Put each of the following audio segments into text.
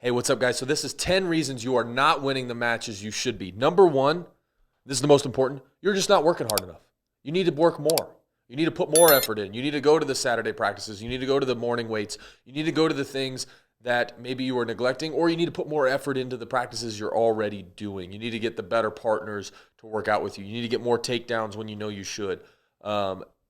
Hey, what's up, guys? So, this is 10 reasons you are not winning the matches you should be. Number one, this is the most important, you're just not working hard enough. You need to work more. You need to put more effort in. You need to go to the Saturday practices. You need to go to the morning weights. You need to go to the things that maybe you were neglecting, or you need to put more effort into the practices you're already doing. You need to get the better partners to work out with you. You need to get more takedowns when you know you should.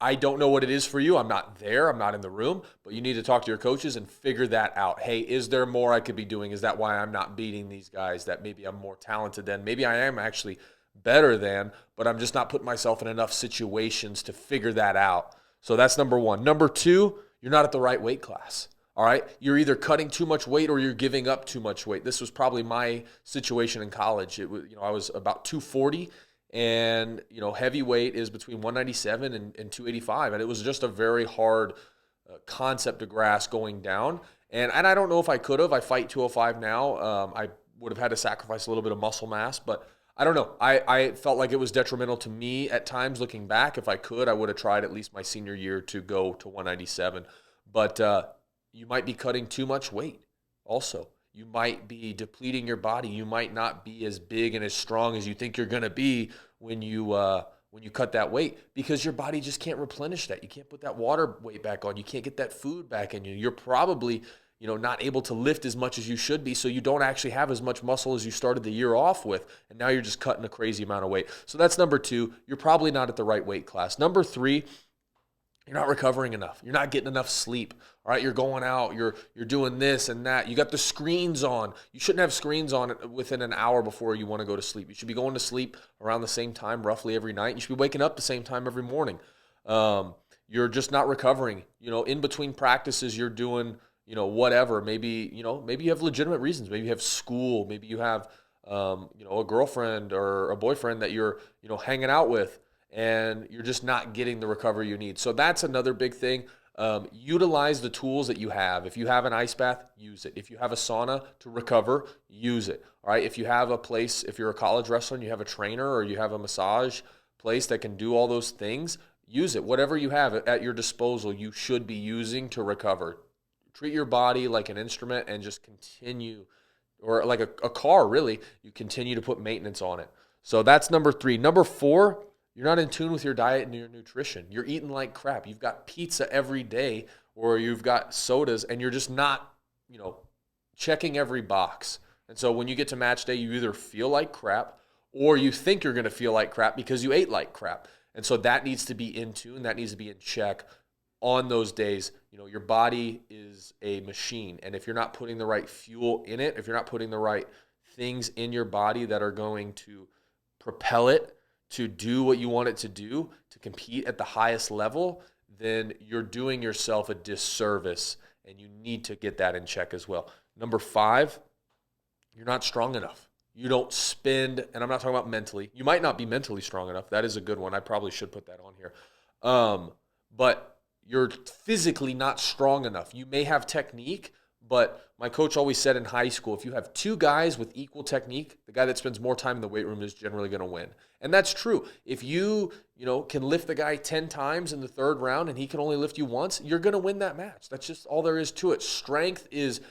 I don't know what it is for you. I'm not there. I'm not in the room. But you need to talk to your coaches and figure that out. Hey, is there more I could be doing? Is that why I'm not beating these guys that maybe I'm more talented than? Maybe I am actually better than, but I'm just not putting myself in enough situations to figure that out. So that's number one. Number two, you're not at the right weight class. All right. You're either cutting too much weight or you're giving up too much weight. This was probably my situation in college. It was, I was about 240, and heavyweight is between 197 and 285, and it was just a very hard concept to grasp going down. And I don't know if I could have. I fight 205 now. I would have had to sacrifice a little bit of muscle mass, but I don't know. I felt like it was detrimental to me at times looking back. If I could, I would have tried at least my senior year to go to 197. But you might be cutting too much weight also. You might be depleting your body. You might not be as big and as strong as you think you're going to be when you cut that weight, because your body just can't replenish that. You can't put that water weight back on. You can't get that food back in you. You're probably not able to lift as much as you should be, so you don't actually have as much muscle as you started the year off with, and now you're just cutting a crazy amount of weight. So that's number two. You're probably not at the right weight class. Number three, you're not recovering enough. You're not getting enough sleep. All right, you're going out, you're doing this and that. You got the screens on. You shouldn't have screens on within an hour before you want to go to sleep. You should be going to sleep around the same time roughly every night. You should be waking up the same time every morning. You're just not recovering. In between practices, you're doing, whatever. Maybe you have legitimate reasons. Maybe you have school. Maybe you have, a girlfriend or a boyfriend that you're, hanging out with, and you're just not getting the recovery you need. So that's another big thing. Utilize the tools that you have. If you have an ice bath, use it. If you have a sauna to recover, use it. All right. If you have a place, if you're a college wrestler and you have a trainer or you have a massage place that can do all those things, use it. Whatever you have at your disposal, you should be using to recover. Treat your body like an instrument and just continue, or like a car, really. You continue to put maintenance on it. So that's number three. Number four, you're not in tune with your diet and your nutrition. You're eating like crap. You've got pizza every day, or you've got sodas, and you're just not, checking every box. And so when you get to match day, you either feel like crap or you think you're going to feel like crap because you ate like crap. And so that needs to be in tune. That needs to be in check on those days. Your body is a machine. And if you're not putting the right fuel in it, if you're not putting the right things in your body that are going to propel it to do what you want it to do, to compete at the highest level, then you're doing yourself a disservice, and you need to get that in check as well. Number five, you're not strong enough. You don't spend, and I'm not talking about mentally. You might not be mentally strong enough. That is a good one. I probably should put that on here. But you're physically not strong enough. You may have technique, but my coach always said in high school, if you have two guys with equal technique, the guy that spends more time in the weight room is generally going to win. And that's true. If you can lift the guy 10 times in the third round and he can only lift you once, you're going to win that match. That's just all there is to it. Strength is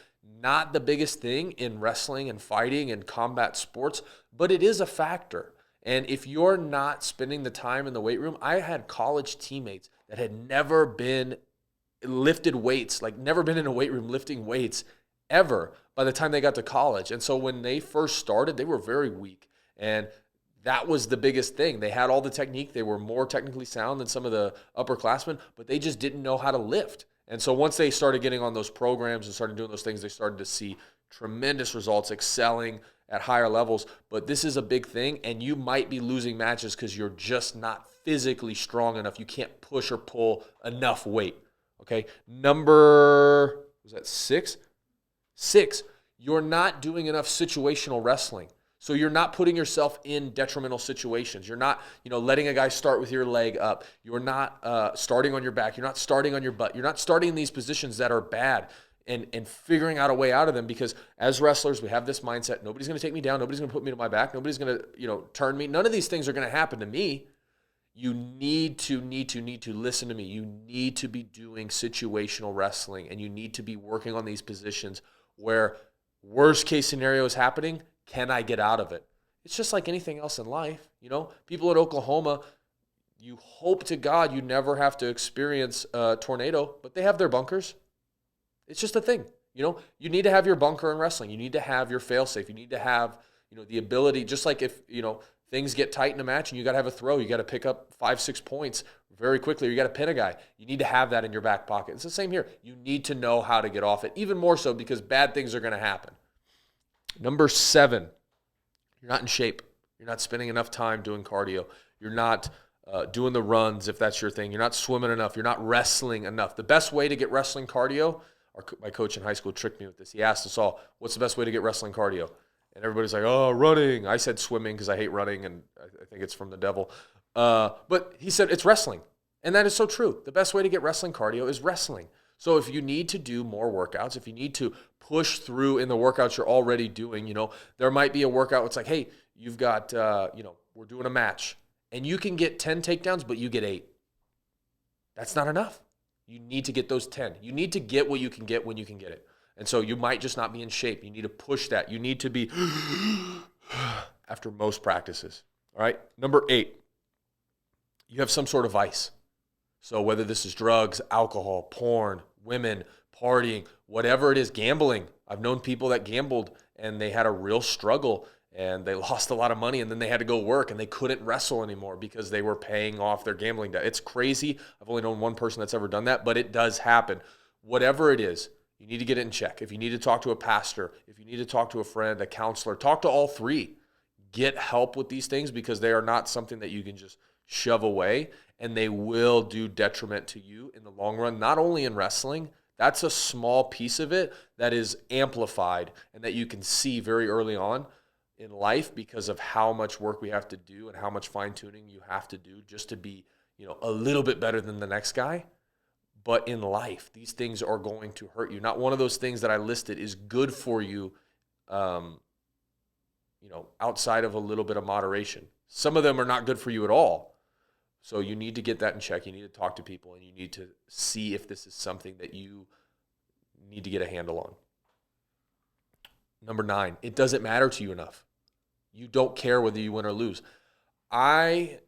not the biggest thing in wrestling and fighting and combat sports, but it is a factor. And if you're not spending the time in the weight room, I had college teammates that had never been lifted weights, like never been in a weight room lifting weights ever by the time they got to college. And so when they first started, they were very weak. And that was the biggest thing. They had all the technique. They were more technically sound than some of the upperclassmen, but they just didn't know how to lift. And so once they started getting on those programs and started doing those things, they started to see tremendous results, excelling at higher levels. But this is a big thing, and you might be losing matches because you're just not physically strong enough. You can't push or pull enough weight. Okay, was that six? Six, you're not doing enough situational wrestling. So you're not putting yourself in detrimental situations. You're not, letting a guy start with your leg up. You're not starting on your back. You're not starting on your butt. You're not starting in these positions that are bad and figuring out a way out of them, because as wrestlers, we have this mindset, nobody's going to take me down. Nobody's going to put me to my back. Nobody's going to, turn me. None of these things are going to happen to me. You need to listen to me. You need to be doing situational wrestling, and you need to be working on these positions where Worst case scenario is happening. Can I get out of it? It's just like anything else in life. People at Oklahoma, you hope to God you never have to experience a tornado, but they have their bunkers. It's just a thing. You need to have your bunker in wrestling. You need to have your fail-safe. You need to have, the ability, just like if, things get tight in a match and you got to have a throw, you got to pick up 5-6 points very quickly, or you got to pin a guy. You need to have that in your back pocket. It's the same here. You need to know how to get off it, even more so because bad things are going to happen. Number 7, you're not in shape. You're not spending enough time doing cardio. You're not doing the runs if that's your thing. You're not swimming enough. You're not wrestling enough. The best way to get wrestling cardio, my coach in high school tricked me with this. He asked us all, what's the best way to get wrestling cardio? And everybody's like, oh, running. I said swimming because I hate running, and I think it's from the devil. But he said it's wrestling. And that is so true. The best way to get wrestling cardio is wrestling. So if you need to do more workouts, if you need to push through in the workouts you're already doing, there might be a workout that's like, hey, you've got, we're doing a match. And you can get 10 takedowns, but you get 8. That's not enough. You need to get those 10. You need to get what you can get when you can get it. And so you might just not be in shape. You need to push that. You need to be after most practices. All right. Number 8, you have some sort of vice. So whether this is drugs, alcohol, porn, women, partying, whatever it is, gambling. I've known people that gambled and they had a real struggle and they lost a lot of money and then they had to go work and they couldn't wrestle anymore because they were paying off their gambling debt. It's crazy. I've only known one person that's ever done that, but it does happen. Whatever it is, you need to get it in check. If you need to talk to a pastor, if you need to talk to a friend, a counselor, talk to all 3. Get help with these things because they are not something that you can just shove away, and they will do detriment to you in the long run, not only in wrestling. That's a small piece of it that is amplified and that you can see very early on in life because of how much work we have to do and how much fine-tuning you have to do just to be, a little bit better than the next guy. But in life, these things are going to hurt you. Not one of those things that I listed is good for you, outside of a little bit of moderation. Some of them are not good for you at all. So you need to get that in check. You need to talk to people, and you need to see if this is something that you need to get a handle on. Number 9, it doesn't matter to you enough. You don't care whether you win or lose. I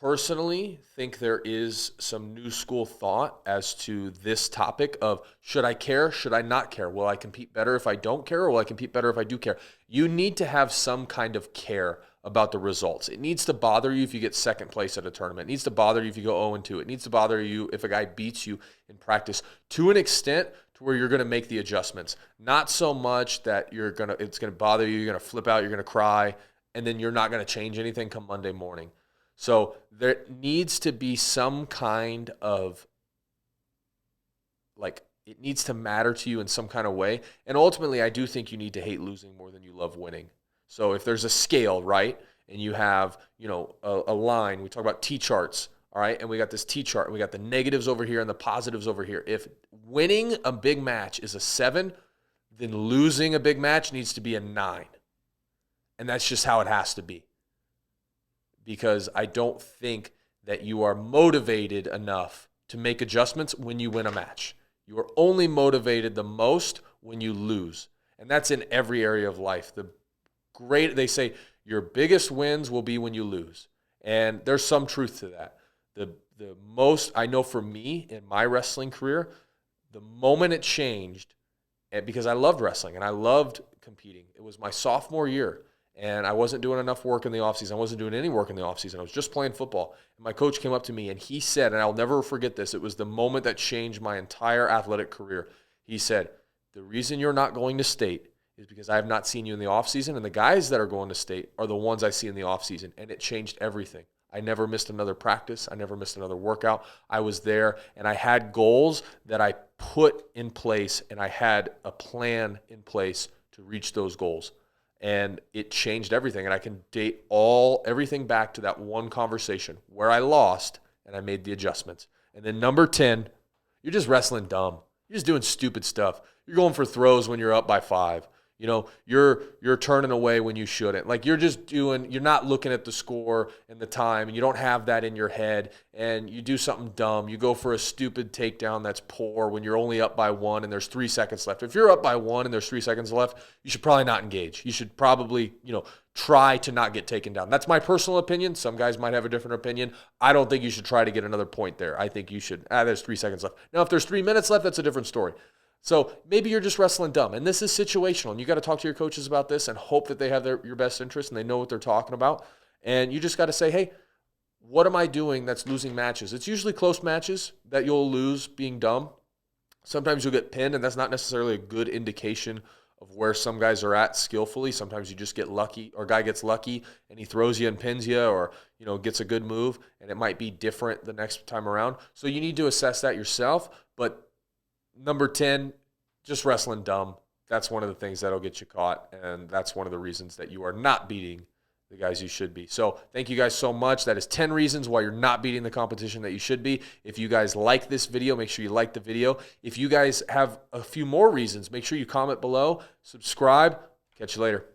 personally think there is some new school thought as to this topic of should I care, should I not care? Will I compete better if I don't care, or will I compete better if I do care? You need to have some kind of care about the results. It needs to bother you if you get second place at a tournament. It needs to bother you if you go 0-2. It needs to bother you if a guy beats you in practice to an extent to where you're going to make the adjustments. Not so much that it's going to bother you, you're going to flip out, you're going to cry, and then you're not going to change anything come Monday morning. So there needs to be some kind of, it needs to matter to you in some kind of way. And ultimately, I do think you need to hate losing more than you love winning. So if there's a scale, right, and you have, a line, we talk about T-charts, all right, and we got this T-chart, and we got the negatives over here and the positives over here. If winning a big match is a 7, then losing a big match needs to be a 9. And that's just how it has to be. Because I don't think that you are motivated enough to make adjustments when you win a match. You are only motivated the most when you lose. And that's in every area of life. They say your biggest wins will be when you lose. And there's some truth to that. The most, I know for me in my wrestling career, the moment it changed, because I loved wrestling and I loved competing, it was my sophomore year. And I wasn't doing enough work in the offseason. I wasn't doing any work in the offseason. I was just playing football. And my coach came up to me and he said, and I'll never forget this, it was the moment that changed my entire athletic career. He said, the reason you're not going to state is because I have not seen you in the offseason, and the guys that are going to state are the ones I see in the offseason. And it changed everything. I never missed another practice. I never missed another workout. I was there, and I had goals that I put in place, and I had a plan in place to reach those goals. And it changed everything. And I can date everything back to that one conversation where I lost and I made the adjustments. And then number 10, you're just wrestling dumb. You're just doing stupid stuff. You're going for throws when you're up by 5. You're turning away when you shouldn't. Like you're not looking at the score and the time, and you don't have that in your head, and you do something dumb. You go for a stupid takedown that's poor when you're only up by 1 and there's 3 seconds left. If you're up by 1 and there's 3 seconds left, you should probably not engage. You should probably, try to not get taken down. That's my personal opinion. Some guys might have a different opinion. I don't think you should try to get another point there. I think you should, there's 3 seconds left. Now, if there's 3 minutes left, that's a different story. So maybe you're just wrestling dumb, and this is situational, and you got to talk to your coaches about this and hope that they have your best interest and they know what they're talking about. And you just got to say, hey, what am I doing that's losing matches? It's usually close matches that you'll lose being dumb. Sometimes you'll get pinned, and that's not necessarily a good indication of where some guys are at skillfully. Sometimes you just get lucky, or a guy gets lucky and he throws you and pins you, or gets a good move, and it might be different the next time around. So you need to assess that yourself. But number 10, just wrestling dumb. That's one of the things that'll get you caught, and that's one of the reasons that you are not beating the guys you should be. So thank you guys so much. That is 10 reasons why you're not beating the competition that you should be. If you guys like this video, make sure you like the video. If you guys have a few more reasons, make sure you comment below, subscribe. Catch you later.